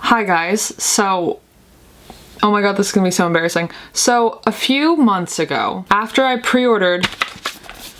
Hi guys, so, oh my god, this is gonna be so embarrassing. So, a few months ago, after I pre-ordered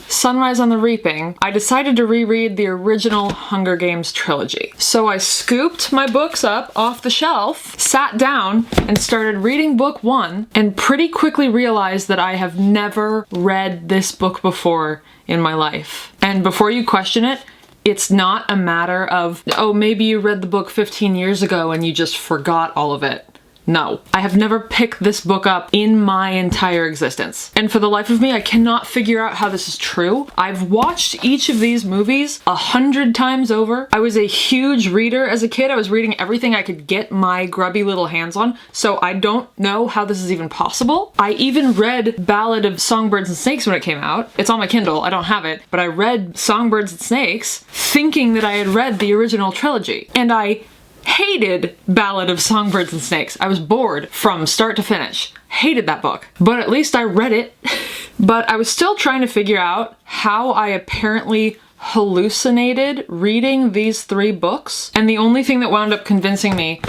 Sunrise on the Reaping, I decided to reread the original Hunger Games trilogy. So I scooped my books up off the shelf, sat down, and started reading book one, and pretty quickly realized that I have never read this book before in my life. And before you question it, it's not a matter of, oh, maybe you read the book 15 years ago and you just forgot all of it. No, I have never picked this book up in my entire existence. And for the life of me, I cannot figure out how this is true. I've watched each of these movies 100 times over. I was a huge reader as a kid. I was reading everything I could get my grubby little hands on, so I don't know how this is even possible. I even read Ballad of Songbirds and Snakes when it came out. It's on my Kindle, I don't have it, but I read Songbirds and Snakes thinking that I had read the original trilogy. And I hated Ballad of Songbirds and Snakes. I was bored from start to finish. Hated that book. But at least I read it. But I was still trying to figure out how I apparently hallucinated reading these three books. And the only thing that wound up convincing me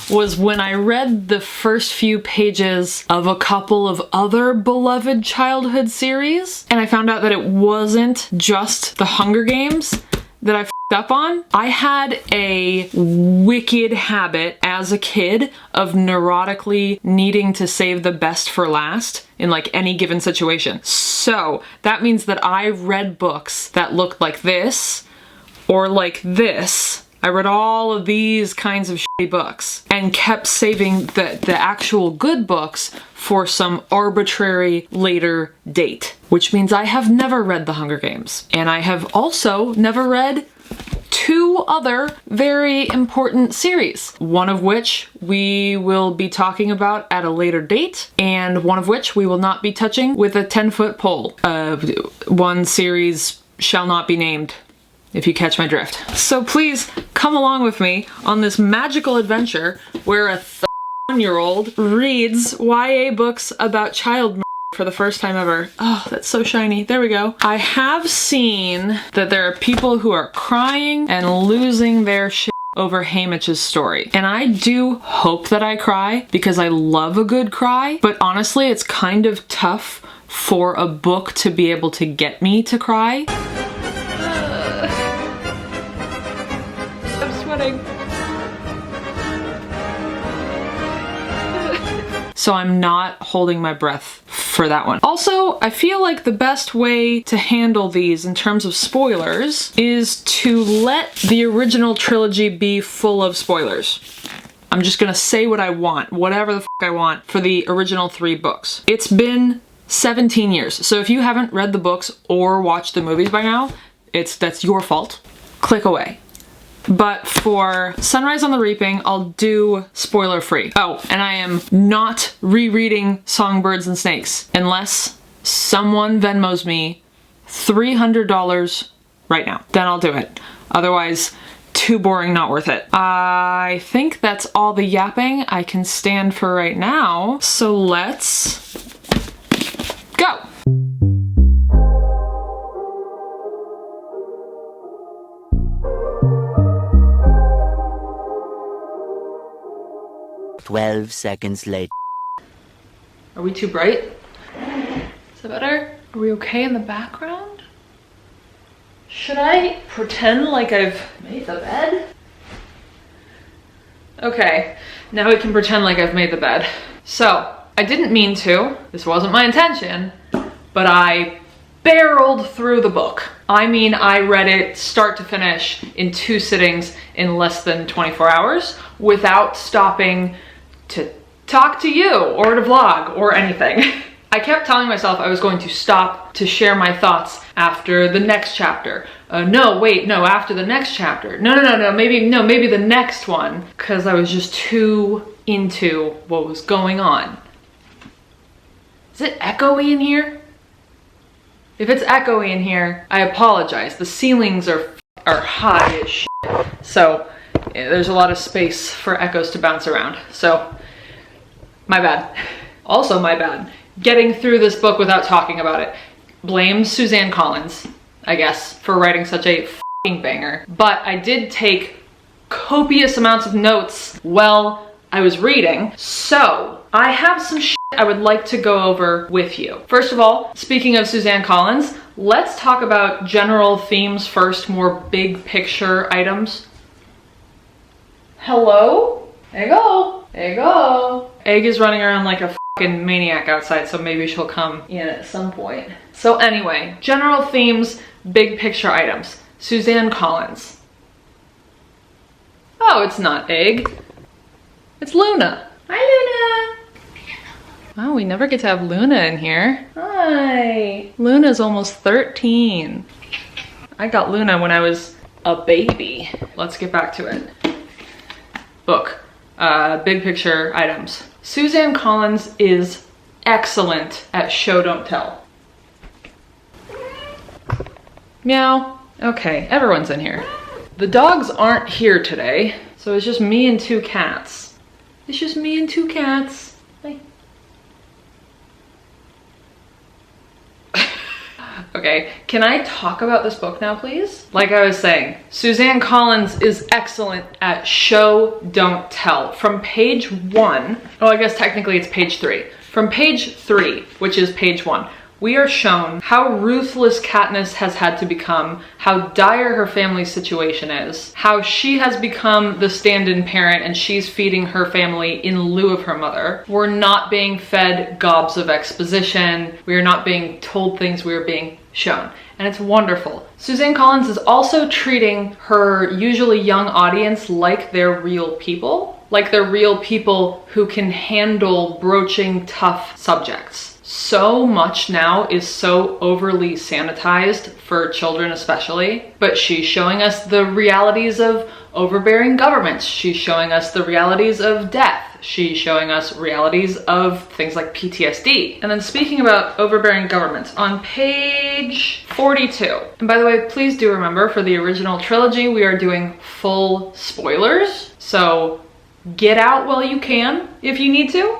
was when I read the first few pages of a couple of other beloved childhood series, and I found out that it wasn't just the Hunger Games that I f***ed up on. I had a wicked habit as a kid of neurotically needing to save the best for last in like any given situation. So that means that I read books that looked like this or like this. I read all of these kinds of shitty books and kept saving the actual good books for some arbitrary later date, which means I have never read The Hunger Games. And I have also never read two other very important series, one of which we will be talking about at a later date, and one of which we will not be touching with a 10-foot pole. One series shall not be named, if you catch my drift. So please come along with me on this magical adventure where a 31-year-old reads YA books about child murder for the first time ever. Oh, that's so shiny. There we go. I have seen that there are people who are crying and losing their shit over Haymitch's story. And I do hope that I cry because I love a good cry, but honestly, it's kind of tough for a book to be able to get me to cry. I'm sweating. So I'm not holding my breath for that one. Also, I feel like the best way to handle these in terms of spoilers is to let the original trilogy be full of spoilers. I'm just gonna say what I want, whatever the f I want for the original three books. It's been 17 years, so if you haven't read the books or watched the movies by now, that's your fault. Click away. But for Sunrise on the Reaping, I'll do spoiler free. Oh, and I am not rereading Songbirds and Snakes unless someone Venmos me $300 right now. Then I'll do it. Otherwise, too boring, not worth it. I think that's all the yapping I can stand for right now. So let's go. "12 seconds later." Are we too bright? Is that better? Are we okay in the background? Should I pretend like I've made the bed? Okay, now we can pretend like I've made the bed. So, I didn't mean to. This wasn't my intention, but I barreled through the book. I mean, I read it start to finish in 2 sittings in less than 24 hours without stopping to talk to you or to vlog or anything. I kept telling myself I was going to stop to share my thoughts after the next chapter. No, wait, no, after the next chapter. No, maybe the next one, because I was just too into what was going on. Is it echoey in here? If it's echoey in here, I apologize. The ceilings are high as shit. So there's a lot of space for echoes to bounce around. So my bad. Also my bad. Getting through this book without talking about it. Blame Suzanne Collins, I guess, for writing such a f***ing banger. But I did take copious amounts of notes while I was reading. So I have some shit I would like to go over with you. First of all, speaking of Suzanne Collins, let's talk about general themes first, more big picture items. Hello? There you go. There you go. Egg is running around like a fucking maniac outside, so maybe she'll come in at some point. So anyway, general themes, big picture items. Suzanne Collins. Oh, it's not Egg. It's Luna. Hi, Luna. Wow, we never get to have Luna in here. Hi. Luna's almost 13. I got Luna when I was a baby. Let's get back to it. Book. Big picture items. Suzanne Collins is excellent at show don't tell. Meow. Okay, everyone's in here. The dogs aren't here today, so it's just me and 2 cats. It's just me and 2 cats. Hi. Okay, can I talk about this book now, please? Like I was saying, Suzanne Collins is excellent at show, don't tell. From page 1, oh, I guess technically it's page 3. From page 3, which is page 1, we are shown how ruthless Katniss has had to become, how dire her family's situation is, how she has become the stand-in parent and she's feeding her family in lieu of her mother. We're not being fed gobs of exposition. We are not being told things, we are being shown. And it's wonderful. Suzanne Collins is also treating her usually young audience like they're real people. Like they're real people who can handle broaching tough subjects. So much now is so overly sanitized for children especially, but she's showing us the realities of overbearing governments. She's showing us the realities of death. She's showing us realities of things like PTSD. And then speaking about overbearing governments, on page 42, and by the way, please do remember for the original trilogy, we are doing full spoilers. So get out while you can if you need to.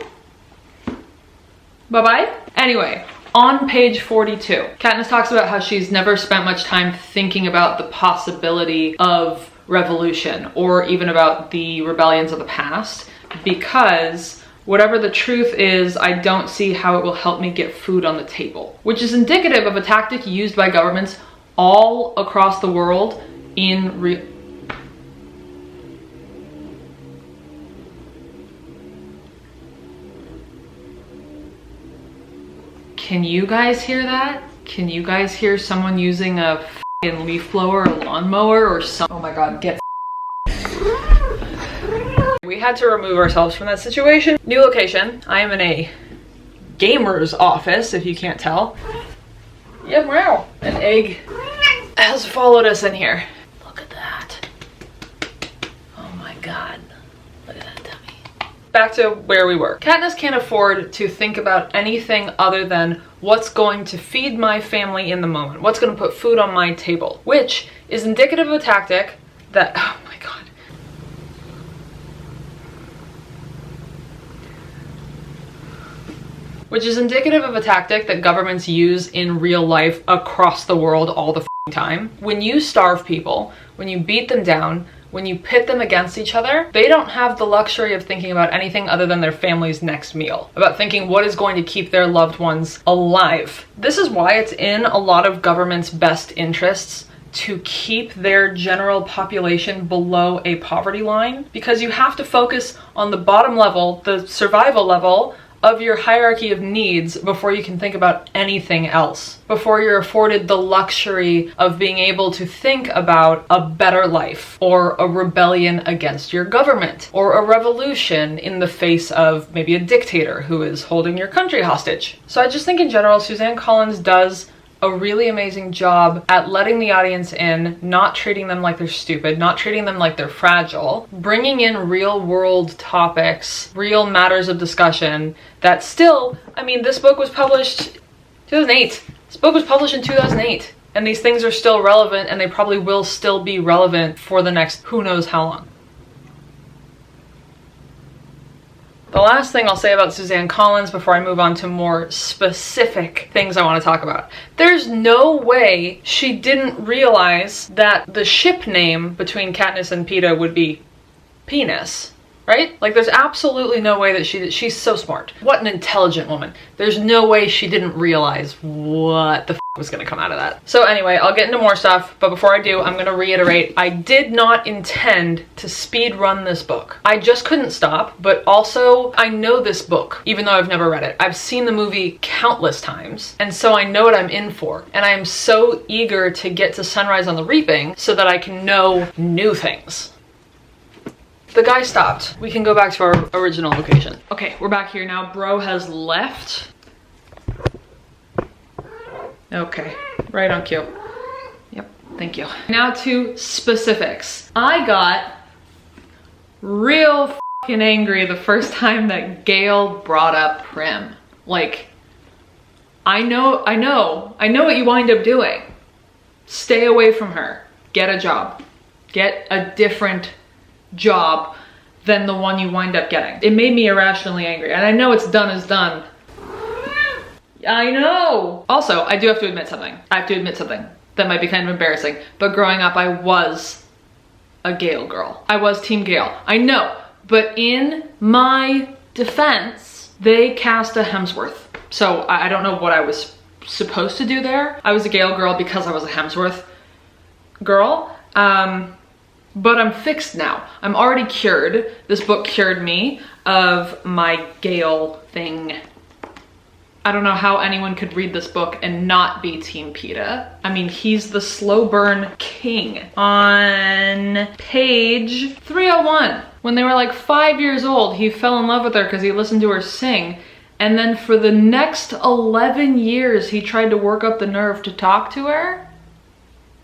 Bye-bye. Anyway, on page 42, Katniss talks about how she's never spent much time thinking about the possibility of revolution or even about the rebellions of the past because whatever the truth is, I don't see how it will help me get food on the table, which is indicative of a tactic used by governments all across the world in Can you guys hear that? Can you guys hear someone using a f***ing leaf blower or lawnmower or something? Oh my god, get We had to remove ourselves from that situation. New location. I am in a gamer's office, if you can't tell. Yeah, meow. An egg has followed us in here. Look at that. Oh my god. Look at that tummy. Back to where we were. Katniss can't afford to think about anything other than what's going to feed my family in the moment, what's going to put food on my table, which is indicative of a tactic that, oh my god. Which is indicative of a tactic that governments use in real life across the world all the time. When you starve people, when you beat them down, when you pit them against each other, they don't have the luxury of thinking about anything other than their family's next meal, about thinking what is going to keep their loved ones alive. This is why it's in a lot of governments' best interests to keep their general population below a poverty line, because you have to focus on the bottom level, the survival level of your hierarchy of needs before you can think about anything else, before you're afforded the luxury of being able to think about a better life or a rebellion against your government or a revolution in the face of maybe a dictator who is holding your country hostage. So I just think in general, Suzanne Collins does a really amazing job at letting the audience in, not treating them like they're stupid, not treating them like they're fragile, bringing in real world topics, real matters of discussion that still, I mean, this book was published 2008. This book was published in 2008, and these things are still relevant, and they probably will still be relevant for the next who knows how long. The last thing I'll say about Suzanne Collins before I move on to more specific things I want to talk about. There's no way she didn't realize that the ship name between Katniss and Peeta would be penis, right? Like, there's absolutely no way that she's so smart. What an intelligent woman. There's no way she didn't realize what the was gonna come out of that. So anyway, I'll get into more stuff, but before I do, I'm gonna reiterate, I did not intend to speed run this book. I just couldn't stop, but also I know this book, even though I've never read it. I've seen the movie countless times, and so I know what I'm in for. And I am so eager to get to Sunrise on the Reaping so that I can know new things. The guy stopped. We can go back to our original location. Okay, we're back here now. Bro has left. Okay, right on cue. Yep, thank you. Now to specifics. I got real fucking angry the first time that Gale brought up Prim. Like, I know what you wind up doing. Stay away from her. Get a job. Get a different job than the one you wind up getting. It made me irrationally angry, and I know it's done is done. I know. Also, I do have to admit something. That might be kind of embarrassing, but growing up, I was a Gale girl. I was Team Gale. I know, but in my defense, they cast a Hemsworth. So I don't know what I was supposed to do there. I was a Gale girl because I was a Hemsworth girl. But I'm fixed now. I'm already cured. This book cured me of my Gale thing. I don't know how anyone could read this book and not be Team Peeta. I mean, he's the slow burn king. On page 301, when they were like 5 years old, he fell in love with her because he listened to her sing. And then for the next 11 years, he tried to work up the nerve to talk to her.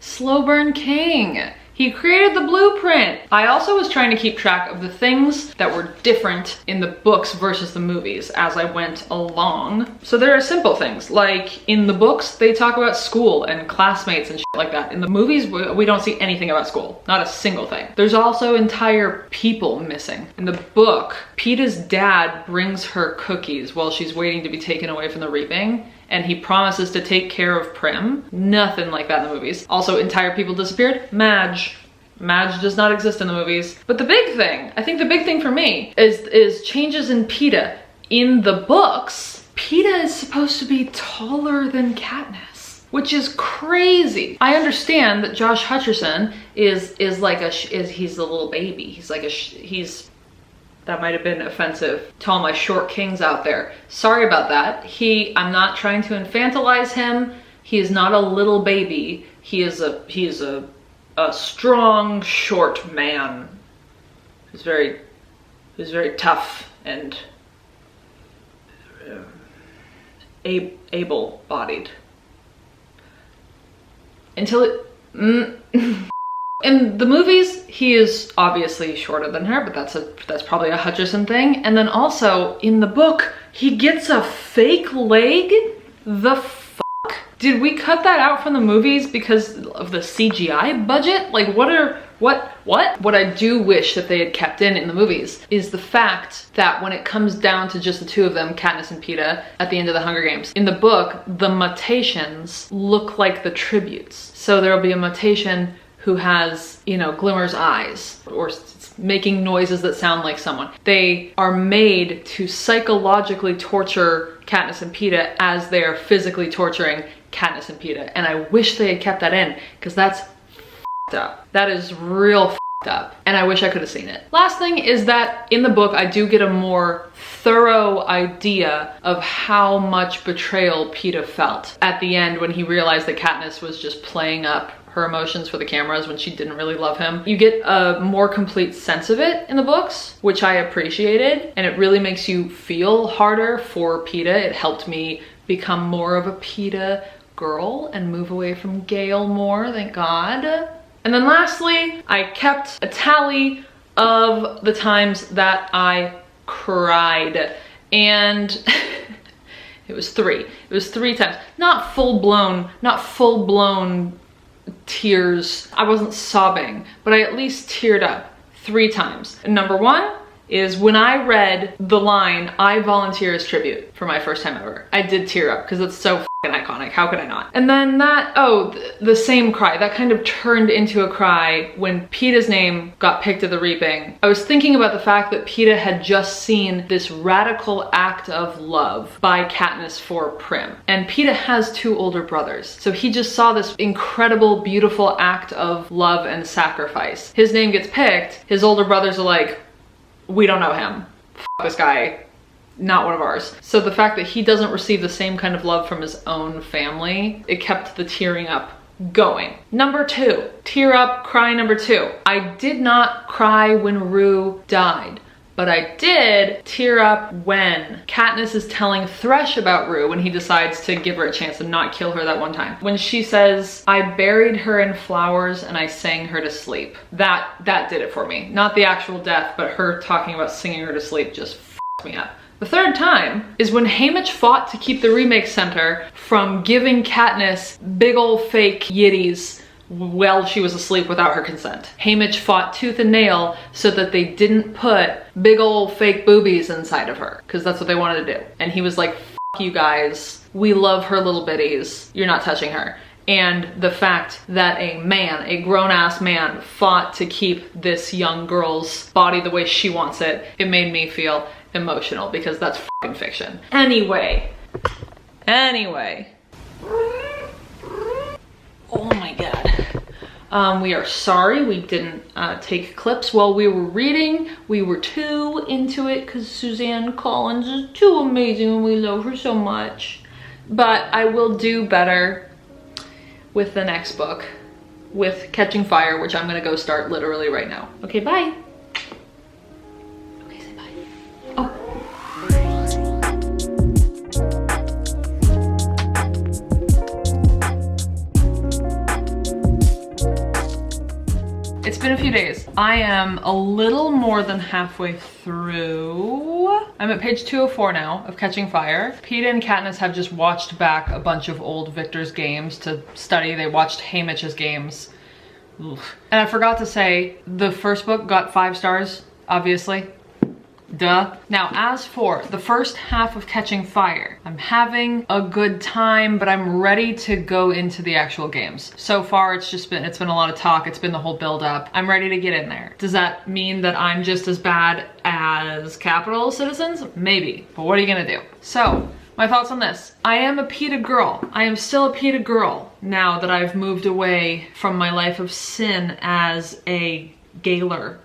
Slow burn king. He created the blueprint. I also was trying to keep track of the things that were different in the books versus the movies as I went along. So there are simple things, like in the books, they talk about school and classmates and shit like that. In the movies, we don't see anything about school. Not a single thing. There's also entire people missing. In the book, Peeta's dad brings her cookies while she's waiting to be taken away from the reaping, and he promises to take care of Prim. Nothing like that in the movies. Also, entire people disappeared. Madge does not exist in the movies. But the big thing, I think the big thing for me, is changes in Peeta. In the books, Peeta is supposed to be taller than Katniss, which is crazy. I understand that Josh Hutcherson is he's a little baby. He's like that might have been offensive to all my short kings out there. Sorry about that. I'm not trying to infantilize him. He is not a little baby. He is a strong, short man who's very tough and able-bodied. Until it... In the movies, he is obviously shorter than her, but that's probably a Hutcherson thing. And then also, in the book, he gets a fake leg? The fuck? Did we cut that out from the movies because of the CGI budget? Like, what? What I do wish that they had kept in the movies is the fact that when it comes down to just the two of them, Katniss and Peeta, at the end of the Hunger Games, in the book, the mutations look like the tributes. So there'll be a mutation who has, Glimmer's eyes, or making noises that sound like someone. They are made to psychologically torture Katniss and Peeta as they are physically torturing Katniss and Peeta. And I wish they had kept that in, because that's f***ed up. That is real f***ed up. And I wish I could have seen it. Last thing is that in the book, I do get a more thorough idea of how much betrayal Peeta felt at the end when he realized that Katniss was just playing up her emotions for the cameras when she didn't really love him. You get a more complete sense of it in the books, which I appreciated, and it really makes you feel harder for Peeta. It helped me become more of a Peeta girl and move away from Gale more, thank God. And then lastly, I kept a tally of the times that I cried, and it was 3. It was 3 times. Not full-blown tears. I wasn't sobbing, but I at least teared up 3 times. Number 1 is when I read the line, "I volunteer as tribute" for my first time ever. I did tear up because it's so fucking iconic. How could I not? And then that, the same cry, that kind of turned into a cry when Peeta's name got picked at the reaping. I was thinking about the fact that Peeta had just seen this radical act of love by Katniss for Prim. And Peeta has 2 older brothers. So he just saw this incredible, beautiful act of love and sacrifice. His name gets picked. His older brothers are like, we don't know him. F this guy. Not one of ours. So the fact that he doesn't receive the same kind of love from his own family, it kept the tearing up going. Number 2, tear up, cry number 2. I did not cry when Rue died, but I did tear up when Katniss is telling Thresh about Rue when he decides to give her a chance and not kill her that one time. When she says, "I buried her in flowers and I sang her to sleep." That did it for me. Not the actual death, but her talking about singing her to sleep just f***ed me up. The third time is when Haymitch fought to keep the Remake Center from giving Katniss big ol' fake yitties while she was asleep without her consent. Haymitch fought tooth and nail so that they didn't put big ol' fake boobies inside of her, because that's what they wanted to do. And he was like, "F you guys, we love her little bitties, you're not touching her." And the fact that a man, a grown-ass man, fought to keep this young girl's body the way she wants it, it made me feel emotional because that's fucking fiction. Anyway. Oh my god. We are sorry we didn't take clips while we were reading. We were too into it because Suzanne Collins is too amazing and we love her so much. But I will do better with the next book, with Catching Fire, which I'm gonna go start literally right now. Okay, bye. Okay, say bye. Oh. It's been a few days. I am a little more than halfway through. I'm at page 204 now of Catching Fire. Peeta and Katniss have just watched back a bunch of old Victor's games to study. They watched Haymitch's games. Oof. And I forgot to say, the first book got 5 stars, obviously. Duh. Now, as for the first half of Catching Fire, I'm having a good time, but I'm ready to go into the actual games. So far, it's been a lot of talk. It's been the whole build up. I'm ready to get in there. Does that mean that I'm just as bad as Capital Citizens? Maybe, but what are you gonna do? So, my thoughts on this. I am a Peeta girl. I am still a Peeta girl now that I've moved away from my life of sin as a Galer.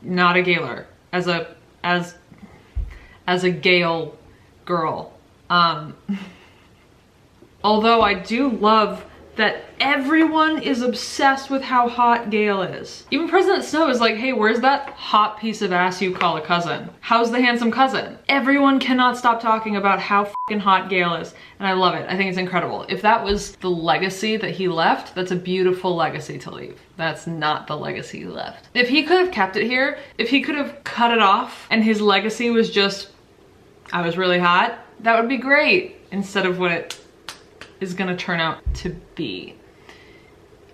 Not a Galer. As a Gale girl. Although I do love that everyone is obsessed with how hot Gale is. Even President Snow is like, hey, where's that hot piece of ass you call a cousin? How's the handsome cousin? Everyone cannot stop talking about how fucking hot Gale is. And I love it. I think it's incredible. If that was the legacy that he left, that's a beautiful legacy to leave. That's not the legacy he left. If he could have kept it here, if he could have cut it off and his legacy was just, I was really hot, that would be great. Instead of what it is gonna turn out to be.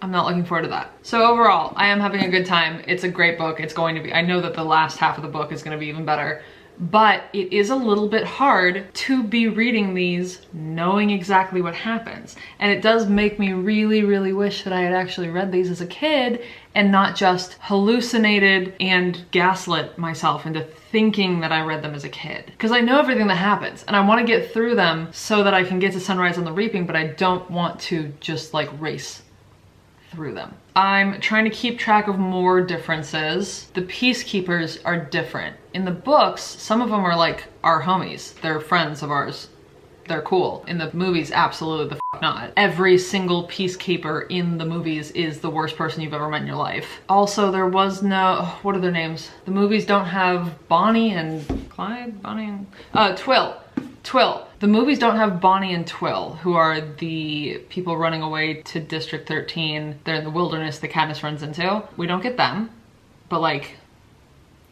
I'm not looking forward to that. So overall, I am having a good time. It's a great book. It's going to be, I know that the last half of the book is gonna be even better, but it is a little bit hard to be reading these knowing exactly what happens. And it does make me really, really wish that I had actually read these as a kid and not just hallucinated and gaslit myself into thinking that I read them as a kid. Because I know everything that happens and I want to get through them so that I can get to Sunrise on the Reaping, but I don't want to just like race through them. I'm trying to keep track of more differences. The Peacekeepers are different. In the books, some of them are like our homies. They're friends of ours. They're cool. In the movies, absolutely the f not. Every single Peacekeeper in the movies is the worst person you've ever met in your life. Also, there was no, what are their names? The movies don't have Bonnie and Clyde? Bonnie and, Twill. The movies don't have Bonnie and Twill, who are the people running away to District 13. They're in the wilderness that Katniss runs into. We don't get them, but like,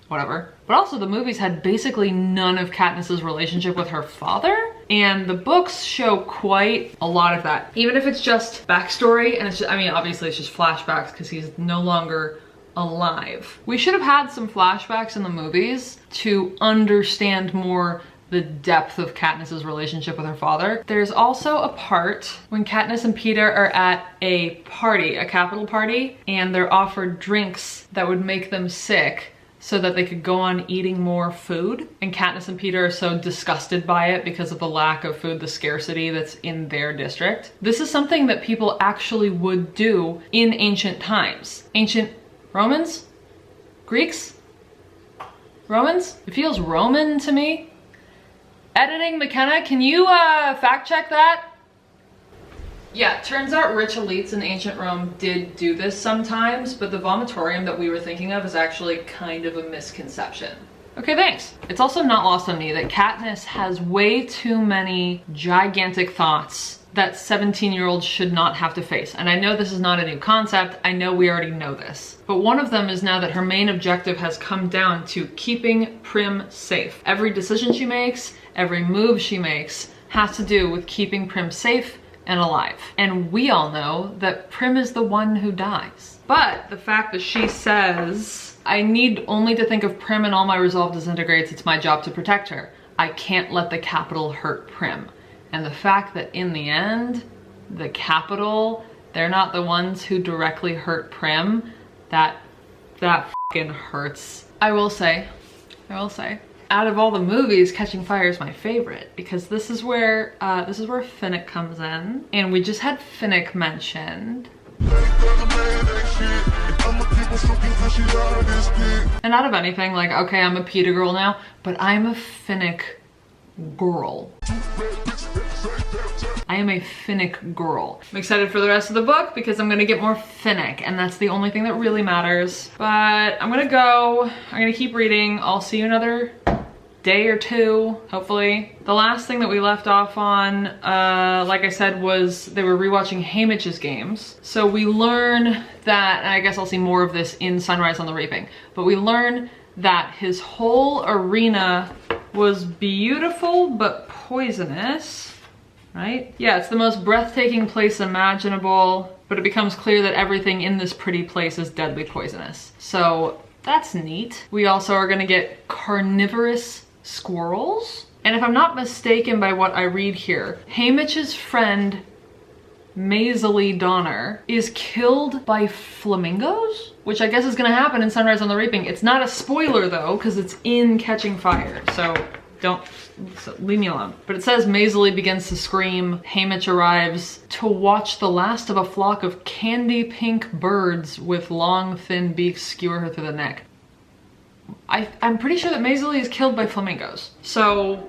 whatever. But also the movies had basically none of Katniss's relationship with her father, and the books show quite a lot of that. Even if it's just backstory, and it's just, I mean, obviously it's just flashbacks because he's no longer alive. We should have had some flashbacks in the movies to understand more the depth of Katniss's relationship with her father. There's also a part when Katniss and Peeta are at a party, a Capitol party, and they're offered drinks that would make them sick so that they could go on eating more food. And Katniss and Peeta are so disgusted by it because of the lack of food, the scarcity that's in their district. This is something that people actually would do in ancient times. Ancient Romans? Greeks? Romans? It feels Roman to me. Editing, McKenna, can you fact check that? Yeah, turns out rich elites in ancient Rome did do this sometimes, but the vomitorium that we were thinking of is actually kind of a misconception. Okay, thanks. It's also not lost on me that Katniss has way too many gigantic thoughts that 17-year-olds should not have to face. And I know this is not a new concept, I know we already know this. But one of them is now that her main objective has come down to keeping Prim safe. Every decision she makes, every move she makes has to do with keeping Prim safe and alive. And we all know that Prim is the one who dies. But the fact that she says, I need only to think of Prim and all my resolve disintegrates, it's my job to protect her. I can't let the Capitol hurt Prim. And the fact that in the end, the Capitol, they're not the ones who directly hurt Prim, that fucking hurts. I will say, out of all the movies, Catching Fire is my favorite because this is where Finnick comes in, and we just had Finnick mentioned. And out of anything, like, okay, I'm a Peeta girl now, but I'm a Finnick girl. I am a Finnick girl. I'm excited for the rest of the book because I'm gonna get more Finnick, and that's the only thing that really matters. But I'm gonna keep reading. I'll see you another day or two, hopefully. The last thing that we left off on, like I said, was they were rewatching Haymitch's games. So we learn that, and I guess I'll see more of this in Sunrise on the Reaping, but we learn that his whole arena was beautiful but poisonous, right? Yeah, it's the most breathtaking place imaginable, but it becomes clear that everything in this pretty place is deadly poisonous. So that's neat. We also are gonna get carnivorous squirrels. And if I'm not mistaken by what I read here, Haymitch's friend Maisie Donner is killed by flamingos, which I guess is gonna happen in Sunrise on the Reaping. It's not a spoiler though, because it's in Catching Fire, so leave me alone. But it says Maisie begins to scream. Haymitch arrives to watch the last of a flock of candy pink birds with long thin beaks skewer her through the neck. I'm pretty sure that Maisie is killed by flamingos. So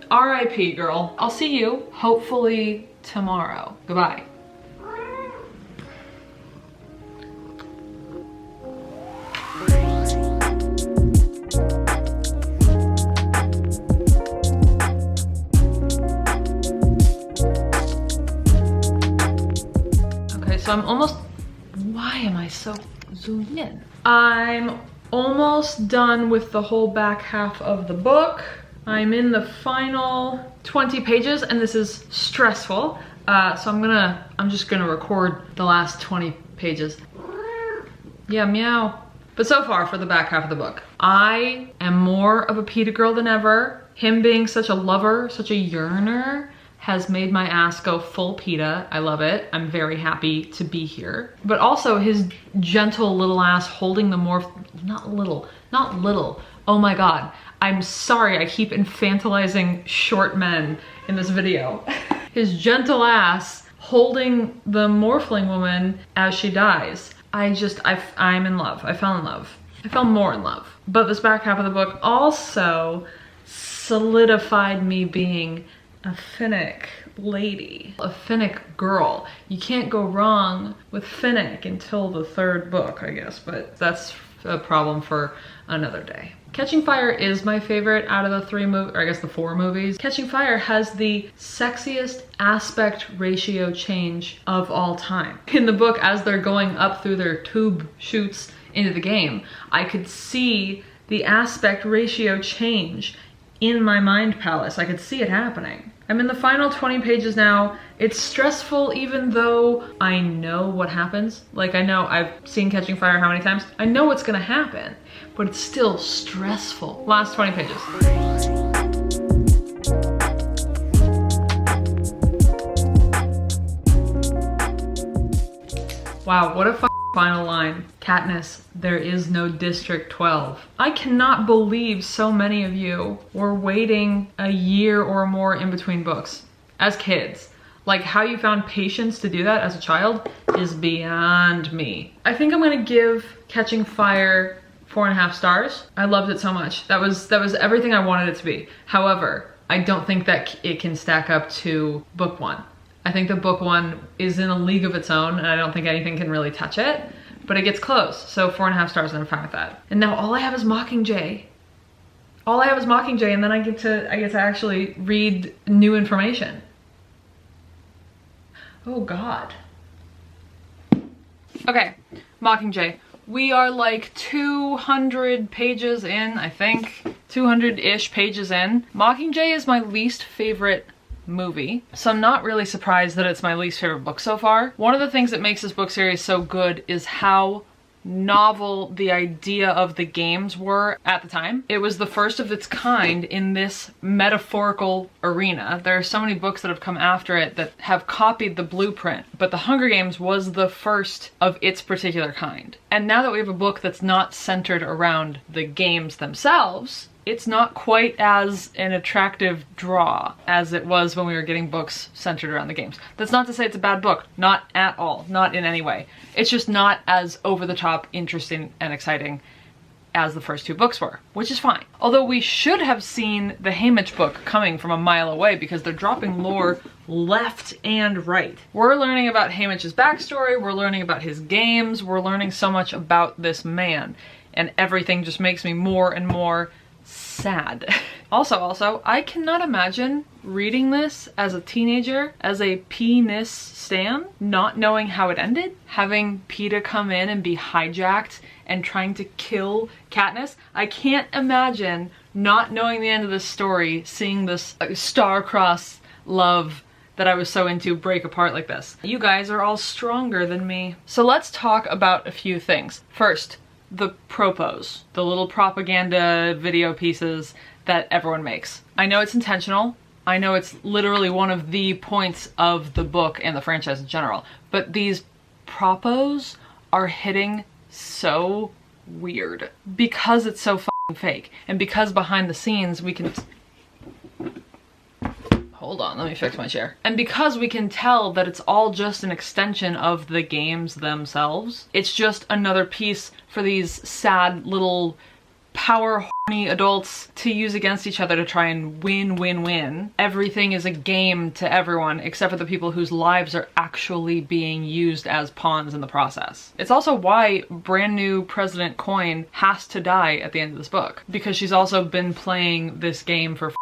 RIP girl. I'll see you hopefully tomorrow. Goodbye. Okay, so I'm almost, why am I so zoomed in? I'm almost done with the whole back half of the book. I'm in the final 20 pages and this is stressful. So I'm just gonna record the last 20 pages. Yeah, meow. But so far for the back half of the book, I am more of a Peeta girl than ever. Him being such a lover, such a yearner, has made my ass go full Peeta. I love it. I'm very happy to be here. But also his gentle little ass holding the not little. Oh my God. I'm sorry, I keep infantilizing short men in this video. His gentle ass holding the morphling woman as she dies. I'm in love. I fell in love. I fell more in love. But this back half of the book also solidified me being a Finnick lady, a Finnick girl. You can't go wrong with Finnick until the third book, I guess, but that's a problem for another day. Catching Fire is my favorite out of the the 4 movies. Catching Fire has the sexiest aspect ratio change of all time. In the book, as they're going up through their tube chutes into the game, I could see the aspect ratio change in my mind palace. I could see it happening. I'm in the final 20 pages now. It's stressful even though I know what happens. Like, I know, I've seen Catching Fire how many times? I know what's gonna happen, but it's still stressful. Last 20 pages. Wow, what a final line. Katniss, there is no District 12. I cannot believe so many of you were waiting a year or more in between books as kids. Like, how you found patience to do that as a child is beyond me. I think I'm gonna give Catching Fire 4.5 stars. I loved it so much. That was everything I wanted it to be. However, I don't think that it can stack up to book 1. I think that book 1 is in a league of its own, and I don't think anything can really touch it, but it gets close. So 4.5 stars, and I'm fine with that. And now all I have is Mockingjay. All I have is Mockingjay, and then I get to actually read new information. Oh God. Okay, Mockingjay. We are like 200 pages in, I think. 200-ish pages in. Mockingjay is my least favorite movie, so I'm not really surprised that it's my least favorite book so far. One of the things that makes this book series so good is how novel the idea of the games were at the time. It was the first of its kind in this metaphorical arena. There are so many books that have come after it that have copied the blueprint, but The Hunger Games was the first of its particular kind. And now that we have a book that's not centered around the games themselves, it's not quite as an attractive draw as it was when we were getting books centered around the games. That's not to say it's a bad book, not at all, not in any way. It's just not as over-the-top interesting and exciting as the first 2 books were, which is fine. Although we should have seen the Haymitch book coming from a mile away because they're dropping lore left and right. We're learning about Haymitch's backstory, we're learning about his games, we're learning so much about this man, and everything just makes me more and more sad. Also, I cannot imagine reading this as a teenager, as a penis stan, not knowing how it ended, having Peeta come in and be hijacked and trying to kill Katniss. I can't imagine not knowing the end of this story, seeing this star-crossed love that I was so into break apart like this. You guys are all stronger than me. So let's talk about a few things. First, the propos, the little propaganda video pieces that everyone makes. I know it's intentional. I know it's literally one of the points of the book and the franchise in general, but these propos are hitting so weird because it's so fucking fake, and because behind the scenes we can hold on, let me fix my chair. And because we can tell that it's all just an extension of the games themselves, it's just another piece for these sad little power horny adults to use against each other to try and win. Everything is a game to everyone except for the people whose lives are actually being used as pawns in the process. It's also why brand new President Coin has to die at the end of this book, because she's also been playing this game for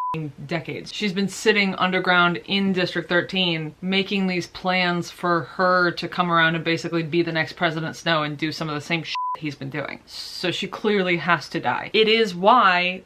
decades. She's been sitting underground in District 13 making these plans for her to come around and basically be the next President Snow and do some of the same shit he's been doing. So she clearly has to die. It is why,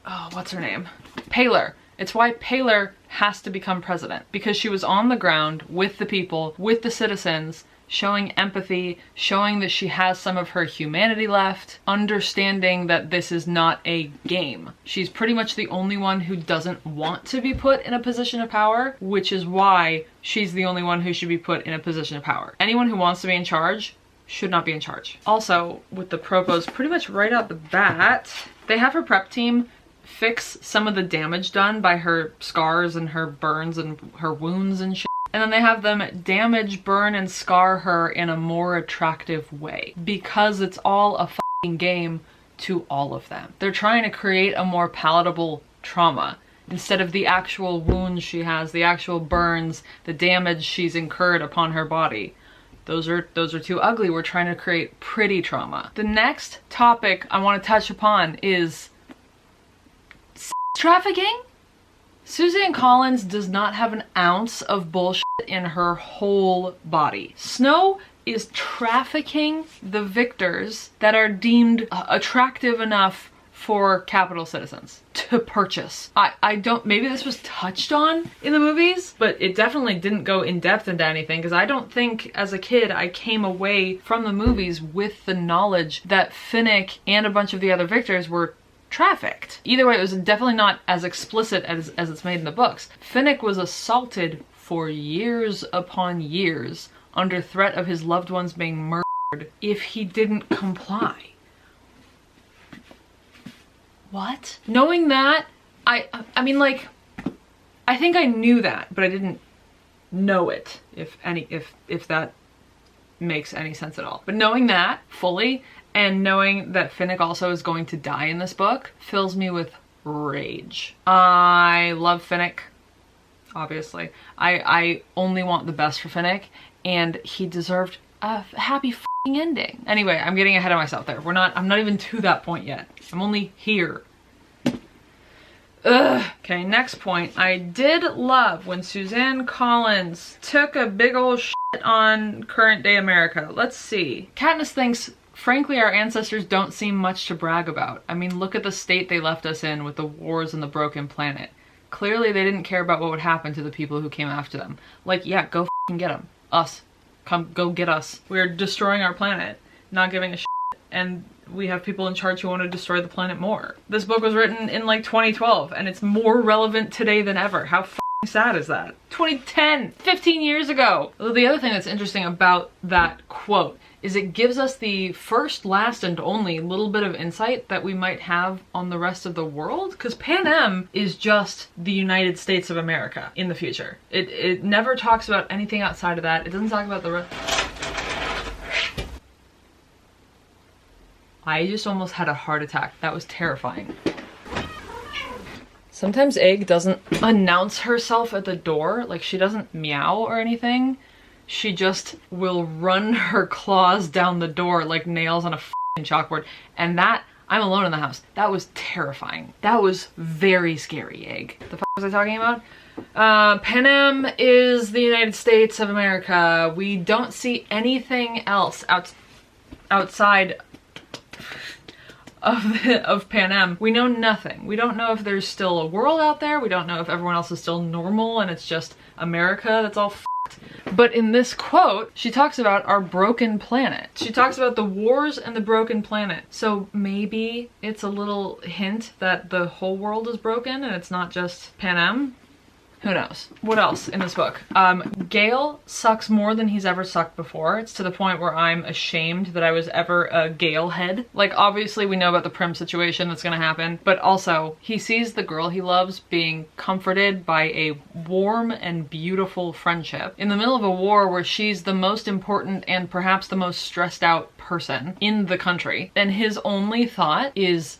oh, what's her name? Paler. It's why Paler has to become president, because she was on the ground with the people, with the citizens, showing empathy, showing that she has some of her humanity left, understanding that this is not a game. She's pretty much the only one who doesn't want to be put in a position of power, which is why she's the only one who should be put in a position of power. Anyone who wants to be in charge should not be in charge. Also, with the propos, pretty much right out the bat, they have her prep team fix some of the damage done by her scars and her burns and her wounds and shit. And then they have them damage, burn, and scar her in a more attractive way, because it's all a fucking game to all of them. They're trying to create a more palatable trauma instead of the actual wounds she has, the actual burns, the damage she's incurred upon her body. Those are too ugly. We're trying to create pretty trauma. The next topic I want to touch upon is trafficking. Suzanne Collins does not have an ounce of bullshit in her whole body. Snow is trafficking the victors that are deemed attractive enough for capital citizens to purchase. I don't, maybe this was touched on in the movies, but it definitely didn't go in depth into anything, because I don't think as a kid I came away from the movies with the knowledge that Finnick and a bunch of the other victors were trafficked. Either way, it was definitely not as explicit as it's made in the books. Finnick was assaulted for years upon years under threat of his loved ones being murdered if he didn't comply. What? Knowing that, I mean, like, I think I knew that, but I didn't know it, if that makes any sense at all. But knowing that fully, and knowing that Finnick also is going to die in this book, fills me with rage. I love Finnick, obviously. I only want the best for Finnick, and he deserved a happy f***ing ending. Anyway, I'm getting ahead of myself there. I'm not even to that point yet. I'm only here. Ugh. Okay, next point. I did love when Suzanne Collins took a big ol' shit on current day America. Let's see. Katniss thinks, frankly, our ancestors don't seem much to brag about. I mean, look at the state they left us in with the wars and the broken planet. Clearly they didn't care about what would happen to the people who came after them. Like, yeah, go f***ing get them. Us. Come, go get us. We're destroying our planet, not giving a shit, and we have people in charge who want to destroy the planet more. This book was written in like 2012, and it's more relevant today than ever. How f***ing sad is that? 2010, 15 years ago. The other thing that's interesting about that quote is it gives us the first, last, and only little bit of insight that we might have on the rest of the world, because Panem is just the United States of America in the future. It never talks about anything outside of that. It doesn't talk about the rest. I just almost had a heart attack. That was terrifying. Sometimes Egg doesn't announce herself at the door, like she doesn't meow or anything. She just will run her claws down the door like nails on a f***ing chalkboard. And that, I'm alone in the house. That was terrifying. That was very scary, Egg. The f*** was I talking about? Panem is the United States of America. We don't see anything else outside of Panem. We know nothing. We don't know if there's still a world out there. We don't know if everyone else is still normal and it's just America that's all f***ed. But in this quote, she talks about our broken planet. She talks about the wars and the broken planet. So maybe it's a little hint that the whole world is broken and it's not just Panem. Who knows? What else in this book? Gale sucks more than he's ever sucked before. It's to the point where I'm ashamed that I was ever a Gale head. Like, obviously we know about the Prim situation that's gonna happen, but also he sees the girl he loves being comforted by a warm and beautiful friendship in the middle of a war where she's the most important and perhaps the most stressed out person in the country. And his only thought is,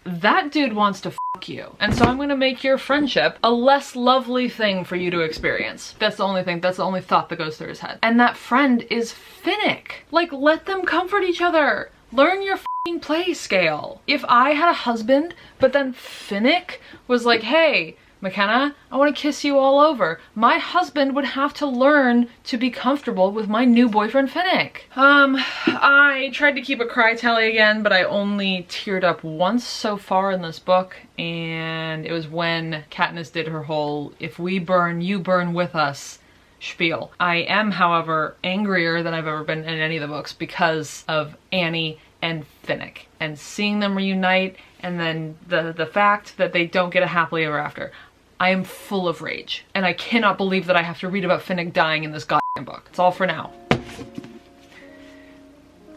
that dude wants to fuck you. And so I'm gonna make your friendship a less lovely thing for you to experience. That's the only thing, that's the only thought that goes through his head. And that friend is Finnick. Like, let them comfort each other. Learn your f***ing place, Gale. If I had a husband, but then Finnick was like, hey, McKenna, I want to kiss you all over, my husband would have to learn to be comfortable with my new boyfriend Finnick. I tried to keep a cry tally again, but I only teared up once so far in this book, and it was when Katniss did her whole "if we burn, you burn with us" spiel. I am, however, angrier than I've ever been in any of the books because of Annie and Finnick, and seeing them reunite, and then the fact that they don't get a happily ever after. I am full of rage, and I cannot believe that I have to read about Finnick dying in this goddamn book. It's all for now.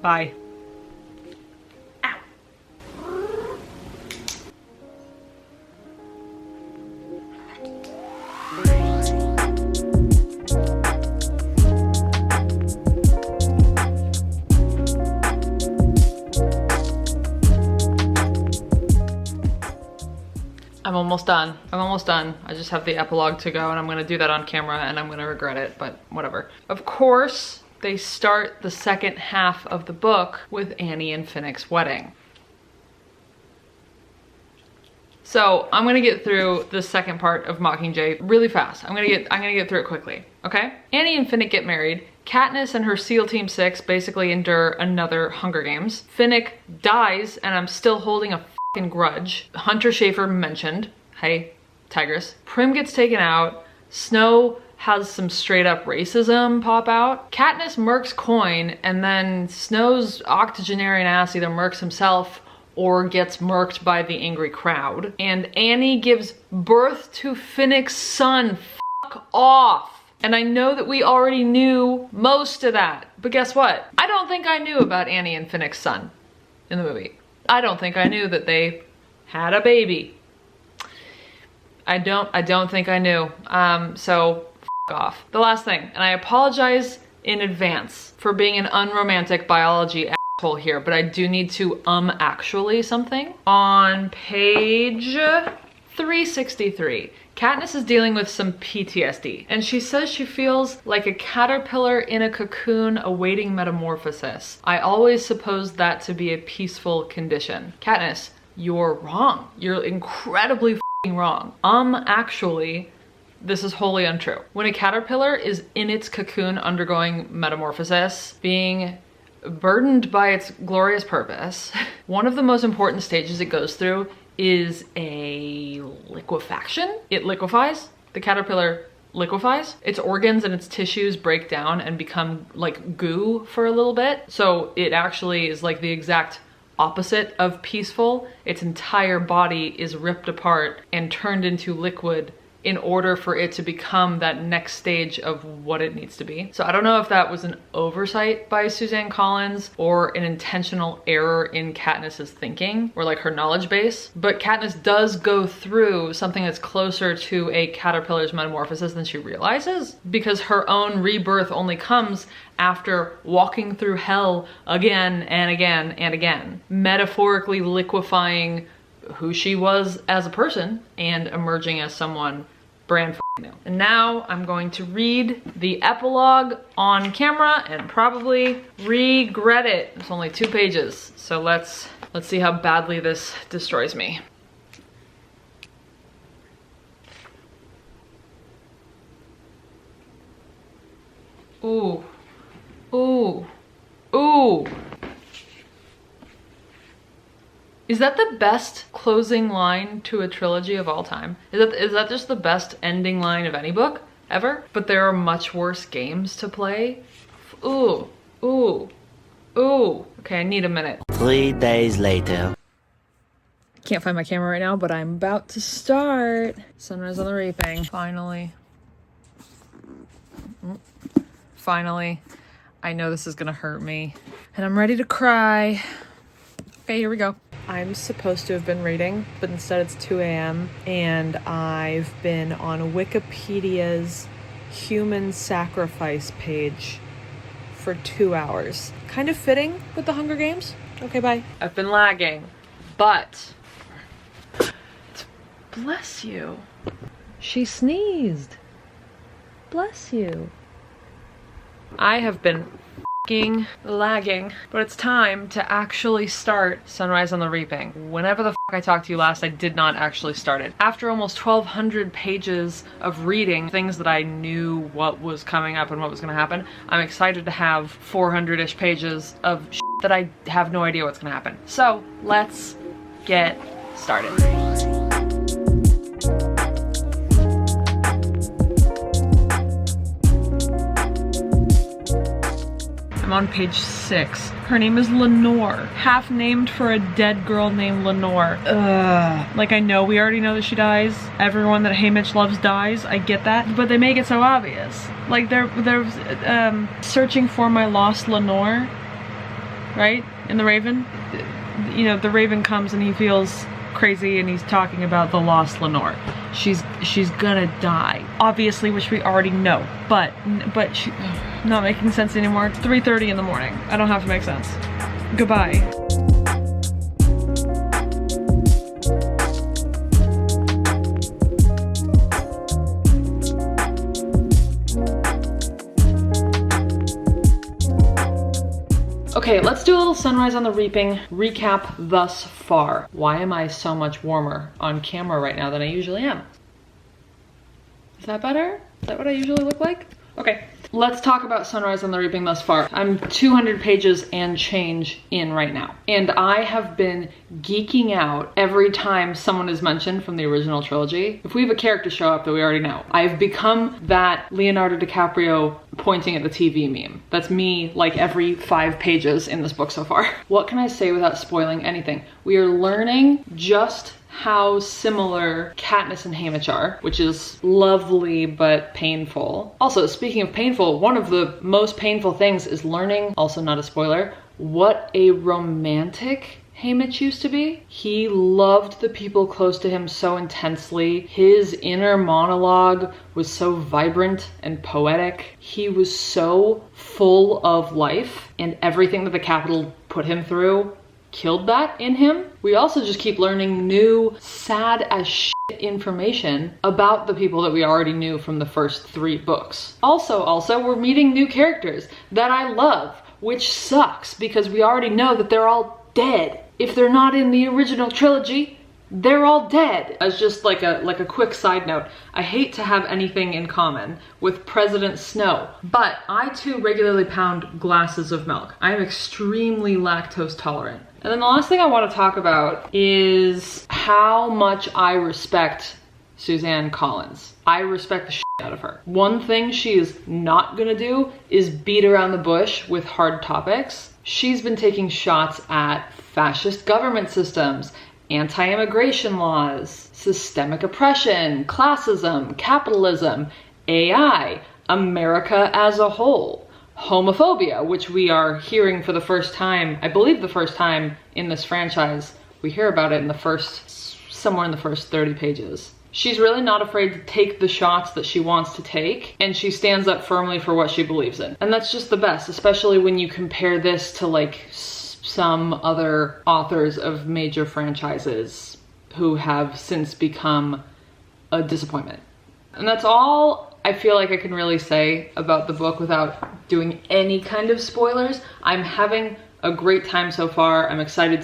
Bye. I'm almost done. I'm almost done. I just have the epilogue to go, and I'm gonna do that on camera, and I'm gonna regret it, but whatever. Of course, they start the second half of the book with Annie and Finnick's wedding. So I'm gonna get through the second part of Mockingjay really fast. I'm gonna get through it quickly, okay? Annie and Finnick get married. Katniss and her SEAL Team 6 basically endure another Hunger Games. Finnick dies, and I'm still holding a fucking grudge. Hunter Schafer mentioned, hey, Tigress. Prim gets taken out. Snow has some straight up racism pop out. Katniss murks Coin, and then Snow's octogenarian ass either murks himself or gets murked by the angry crowd. And Annie gives birth to Finnick's son. Fuck off. And I know that we already knew most of that, but guess what? I don't think I knew about Annie and Finnick's son in the movie. I don't think I knew that they had a baby. I don't think I knew. So f off. The last thing, and I apologize in advance for being an unromantic biology asshole here, but I do need to actually something. On page 363, Katniss is dealing with some PTSD, and she says she feels like a caterpillar in a cocoon awaiting metamorphosis. I always supposed that to be a peaceful condition. Katniss, you're wrong. You're incredibly f***ing wrong. Actually, this is wholly untrue. When a caterpillar is in its cocoon undergoing metamorphosis, being burdened by its glorious purpose, one of the most important stages it goes through is a liquefaction. It liquefies. The caterpillar liquefies. Its organs and its tissues break down and become like goo for a little bit. So it actually is like the exact opposite of peaceful. Its entire body is ripped apart and turned into liquid in order for it to become that next stage of what it needs to be. So I don't know if that was an oversight by Suzanne Collins or an intentional error in Katniss's thinking or like her knowledge base, but Katniss does go through something that's closer to a caterpillar's metamorphosis than she realizes, because her own rebirth only comes after walking through hell again and again and again, metaphorically liquefying who she was as a person and emerging as someone brand new. And now I'm going to read the epilogue on camera and probably regret it. It's only 2 pages, so let's see how badly this destroys me. Ooh, ooh, ooh. Is that the best closing line to a trilogy of all time? Is that just the best ending line of any book ever? But there are much worse games to play. Ooh, ooh, ooh. Okay, I need a minute. 3 days later. Can't find my camera right now, but I'm about to start. Sunrise on the Reaping. Finally. Finally. I know this is gonna hurt me. And I'm ready to cry. Okay, here we go. I'm supposed to have been reading, but instead it's 2 a.m. and I've been on Wikipedia's human sacrifice page for 2 hours. Kind of fitting with the Hunger Games. Okay, bye. I've been lagging, but bless you. She sneezed. Bless you. I have been lagging, but it's time to actually start Sunrise on the Reaping. Whenever the I talked to you last, I did not actually start it. After almost 1,200 pages of reading things that I knew what was coming up and what was gonna happen, I'm excited to have 400-ish pages of shit that I have no idea what's gonna happen. So let's get started. I'm on page 6. Her name is Lenore, half named for a dead girl named Lenore. Ugh. Like, I know, we already know that she dies. Everyone that Hey Mitch loves dies. I get that, but they make it so obvious. Like, they're searching for my lost Lenore, right? In the Raven. You know, the Raven comes and he feels crazy and he's talking about the lost Lenore. She's gonna die, obviously, which we already know, but she not making sense anymore. It's 3:30 in the morning. I don't have to make sense. Goodbye. Okay, let's do a little Sunrise on the Reaping recap thus far. Why am I so much warmer on camera right now than I usually am? Is that better? Is that what I usually look like? Okay, Let's talk about Sunrise on the Reaping thus far. I'm 200 pages and change in right now. And I have been geeking out every time someone is mentioned from the original trilogy. If we have a character show up that we already know, I've become that Leonardo DiCaprio pointing at the TV meme. That's me like every 5 pages in this book so far. What can I say without spoiling anything? We are learning just how similar Katniss and Haymitch are, which is lovely but painful. Also, speaking of painful, one of the most painful things is learning, also not a spoiler, what a romantic Haymitch used to be. He loved the people close to him so intensely. His inner monologue was so vibrant and poetic. He was so full of life, and everything that the Capitol put him through killed that in him. We also just keep learning new sad as shit information about the people that we already knew from the first 3 books. Also, we're meeting new characters that I love, which sucks because we already know that they're all dead. If they're not in the original trilogy, they're all dead. As just like a quick side note, I hate to have anything in common with President Snow, but I too regularly pound glasses of milk. I am extremely lactose tolerant. And then the last thing I want to talk about is how much I respect Suzanne Collins. I respect the shit out of her. One thing she is not gonna do is beat around the bush with hard topics. She's been taking shots at fascist government systems, anti-immigration laws, systemic oppression, classism, capitalism, AI, America as a whole, homophobia, which we are hearing for the first time, I believe the first time in this franchise. We hear about it in somewhere in the first 30 pages. She's really not afraid to take the shots that she wants to take, and she stands up firmly for what she believes in. And that's just the best, especially when you compare this to like some other authors of major franchises who have since become a disappointment. And that's all I feel like I can really say about the book without doing any kind of spoilers. I'm having a great time so far. I'm excited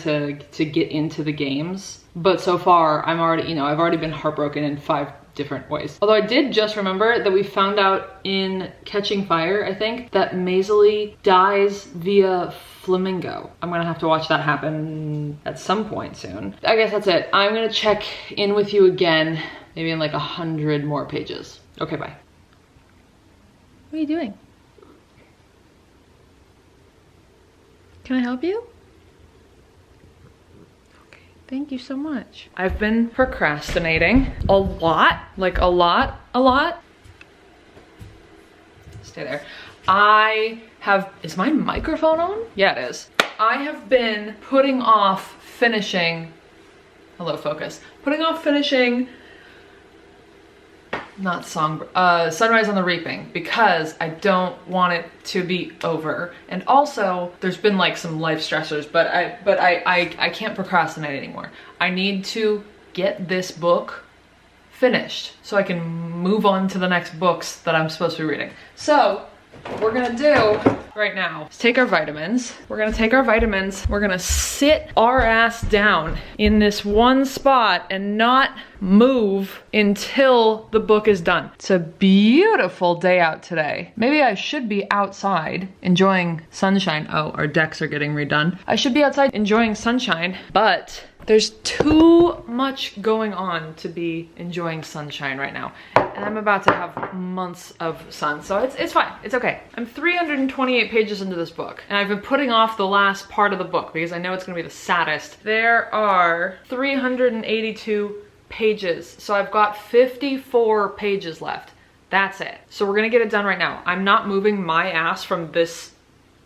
to get into the games. But so far, I've already been heartbroken in 5 different ways. Although I did just remember that we found out in Catching Fire, I think, that Maisley dies via flamingo. I'm gonna have to watch that happen at some point soon. I guess that's it. I'm gonna check in with you again, maybe in like 100 more pages. Okay, bye. What are you doing? Can I help you? Thank you so much. I've been procrastinating a lot, like a lot. Stay there. Is my microphone on? Yeah, it is. I have been putting off finishing, hello focus, putting off finishing, Sunrise on the Reaping, because I don't want it to be over. And also there's been like some life stressors, but I can't procrastinate anymore. I need to get this book finished so I can move on to the next books that I'm supposed to be reading. So what we're gonna do right now is take our vitamins. We're gonna sit our ass down in this one spot and not move until the book is done. It's a beautiful day out today. Maybe I should be outside enjoying sunshine. Oh, our decks are getting redone. I should be outside enjoying sunshine, but there's too much going on to be enjoying sunshine right now. And I'm about to have months of sun, so it's fine, it's okay. I'm 328 pages into this book, and I've been putting off the last part of the book because I know it's gonna be the saddest. There are 382 pages, so I've got 54 pages left. That's it. So we're gonna get it done right now. I'm not moving my ass from this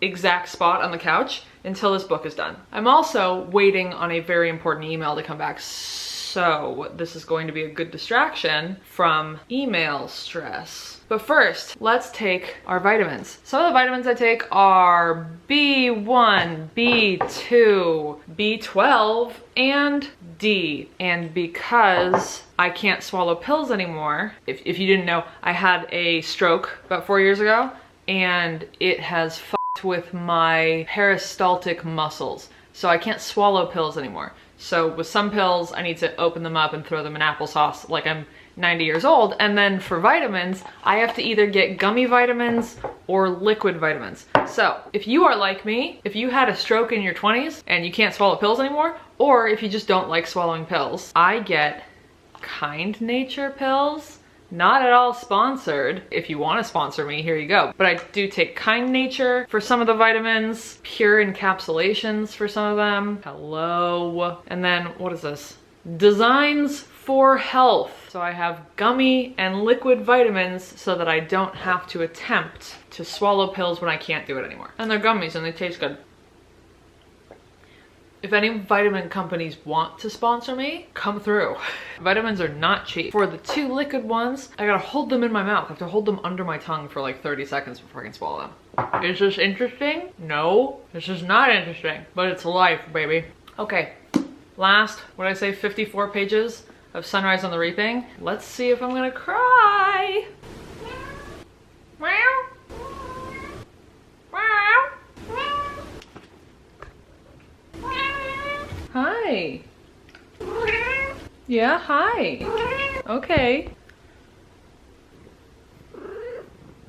exact spot on the couch until this book is done. I'm also waiting on a very important email to come back, so this is going to be a good distraction from email stress. But first, let's take our vitamins. Some of the vitamins I take are B1, B2, B12, and D. And because I can't swallow pills anymore, if you didn't know, I had a stroke about 4 years ago, and it has with my peristaltic muscles, so I can't swallow pills anymore. So with some pills, I need to open them up and throw them in applesauce like I'm 90 years old. And then for vitamins, I have to either get gummy vitamins or liquid vitamins. So if you are like me, if you had a stroke in your 20s and you can't swallow pills anymore, or if you just don't like swallowing pills, I get Kind Nature pills. Not at all sponsored. If you want to sponsor me, here you go. But I do take Kind Nature for some of the vitamins, Pure Encapsulations for some of them. Hello. And then what is this? Designs for Health. So I have gummy and liquid vitamins so that I don't have to attempt to swallow pills when I can't do it anymore. And they're gummies and they taste good. If any vitamin companies want to sponsor me, come through. Vitamins are not cheap. For the 2 liquid ones, I gotta hold them in my mouth. I have to hold them under my tongue for like 30 seconds before I can swallow them. Is this interesting? No, this is not interesting, but it's life, baby. Okay, last, what did I say, 54 pages of Sunrise on the Reaping. Let's see if I'm gonna cry. Meow. Meow. Hi. Yeah, hi. Okay.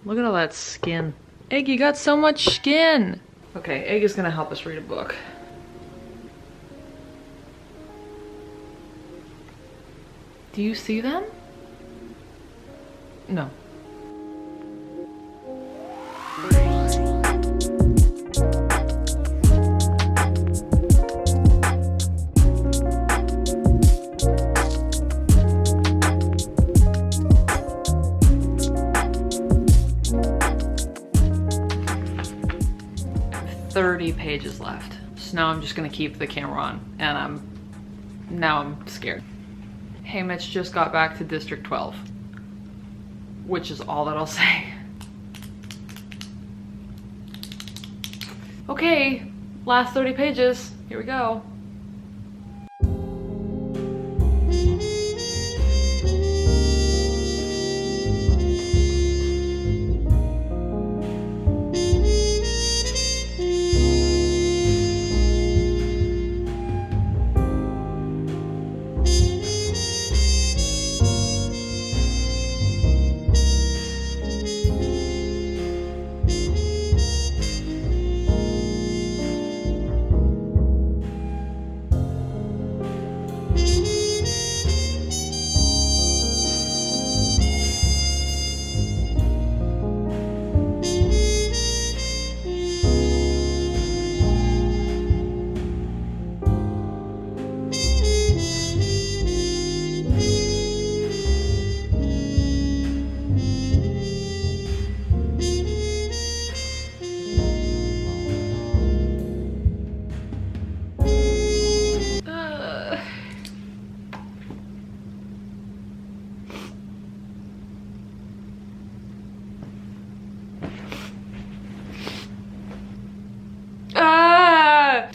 Look at all that skin. Egg, you got so much skin. Okay, Egg is gonna help us read a book. Do you see them? No. Pages left. So now I'm just gonna keep the camera on and now I'm scared. Hey, Mitch just got back to District 12, which is all that I'll say. Okay, last 30 pages, here we go.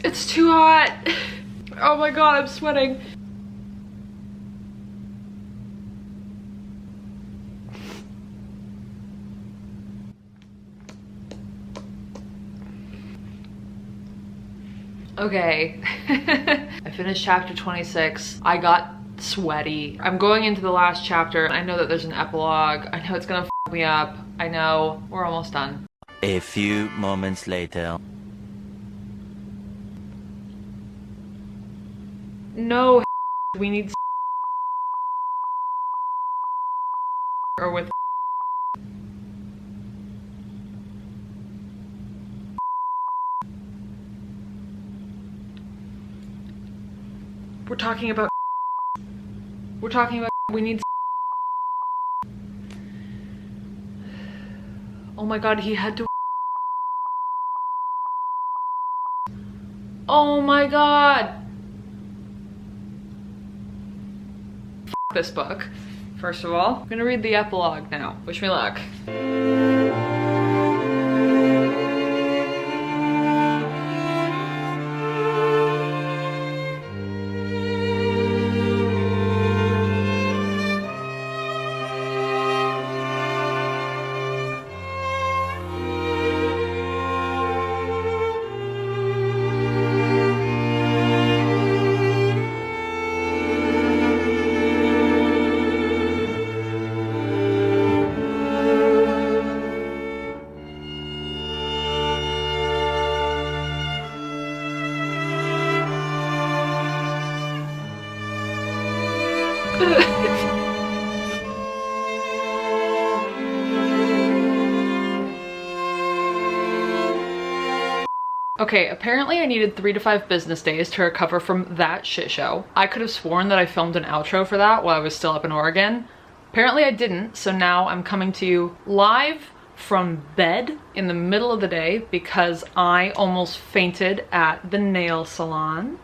It's too hot. Oh my god, I'm sweating. Okay. I finished chapter 26. I got sweaty. I'm going into the last chapter. I know that there's an epilogue. I know it's gonna f me up. I know. We're almost done. A few moments later. No, we need or with we're talking about we need oh my god, he had to oh my god. This book. First of all, I'm gonna read the epilogue now. Wish me luck. Okay, apparently I needed 3 to 5 business days to recover from that shit show. I could have sworn that I filmed an outro for that while I was still up in Oregon. Apparently I didn't, so now I'm coming to you live from bed in the middle of the day because I almost fainted at the nail salon.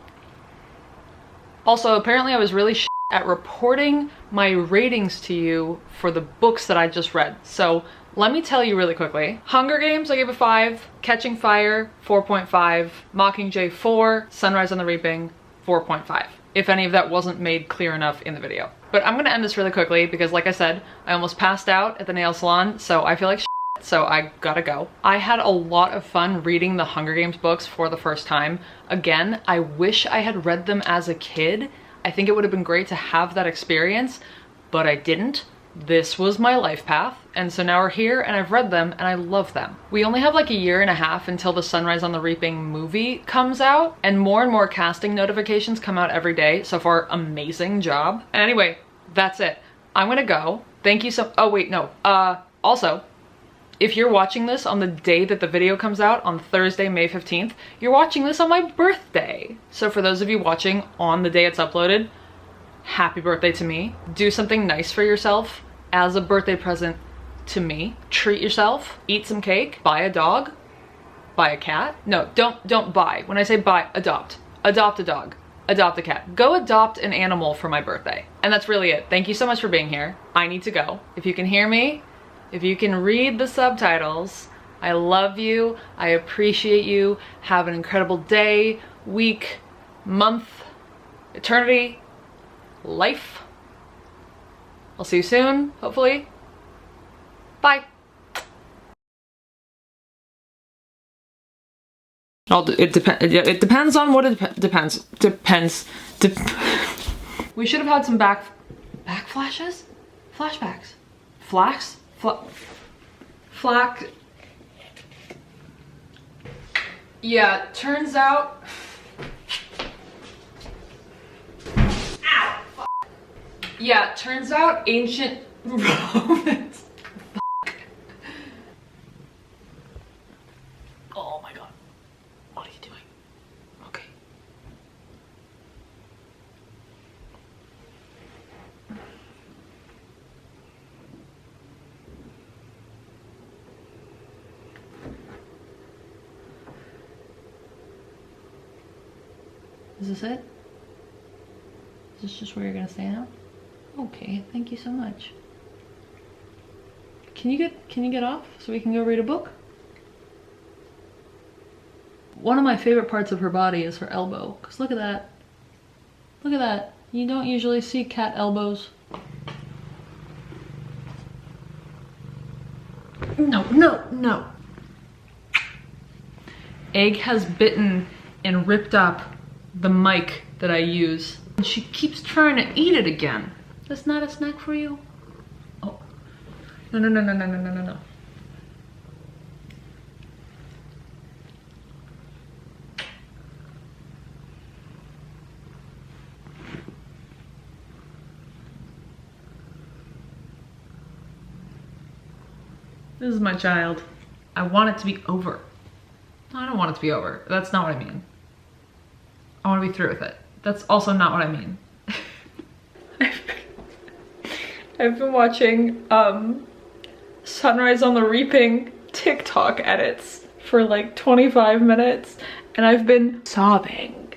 Also, apparently I was really shit at reporting my ratings to you for the books that I just read. So let me tell you really quickly. Hunger Games, I gave a 5. Catching Fire, 4.5. Mockingjay, 4. Sunrise on the Reaping, 4.5. If any of that wasn't made clear enough in the video. But I'm gonna end this really quickly because, like I said, I almost passed out at the nail salon, so I feel like shit, so I gotta go. I had a lot of fun reading the Hunger Games books for the first time. Again, I wish I had read them as a kid. I think it would have been great to have that experience, but I didn't. This was my life path, and so now we're here and I've read them and I love them. We only have like a year and a half until the Sunrise on the Reaping movie comes out, and more casting notifications come out every day. So far, amazing job. And anyway, that's it. I'm gonna go. Thank you so— oh wait, no. Also, if you're watching this on the day that the video comes out, on Thursday, May 15th, you're watching this on my birthday. So for those of you watching on the day it's uploaded, happy birthday to me. Do something nice for yourself as a birthday present to me. Treat yourself, eat some cake, buy a dog, buy a cat. No, don't buy. When I say buy, adopt. Adopt a dog, adopt a cat. Go adopt an animal for my birthday. And that's really it. Thank you so much for being here. I need to go. If you can hear me, if you can read the subtitles, I love you. I appreciate you. Have an incredible day, week, month, eternity, life. I'll see you soon, hopefully. Bye. It depends on what it depends. We should have had some back flashes? Flashbacks. Flack. Yeah, turns out. Yeah, turns out ancient Romans. Oh my god. What are you doing? Okay. Is this it? Is this just where you're gonna stay now? Okay, thank you so much. Can you get off so we can go read a book? One of my favorite parts of her body is her elbow, because look at that. Look at that. You don't usually see cat elbows. No. Egg has bitten and ripped up the mic that I use. And she keeps trying to eat it again. That's not a snack for you? Oh. No. This is my child. I want it to be over. No, I don't want it to be over. That's not what I mean. I want to be through with it. That's also not what I mean. I've been watching Sunrise on the Reaping TikTok edits for like 25 minutes and I've been sobbing.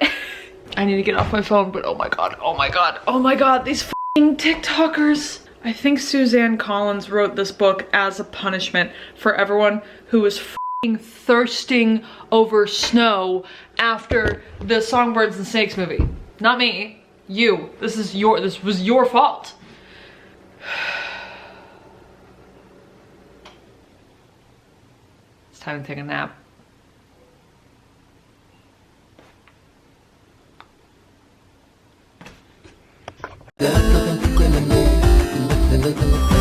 I need to get off my phone, but oh my god, these f***ing TikTokers. I think Suzanne Collins wrote this book as a punishment for everyone who was f***ing thirsting over snow after the Songbirds and Snakes movie. Not me, you. This was your fault. It's time to take a nap. Look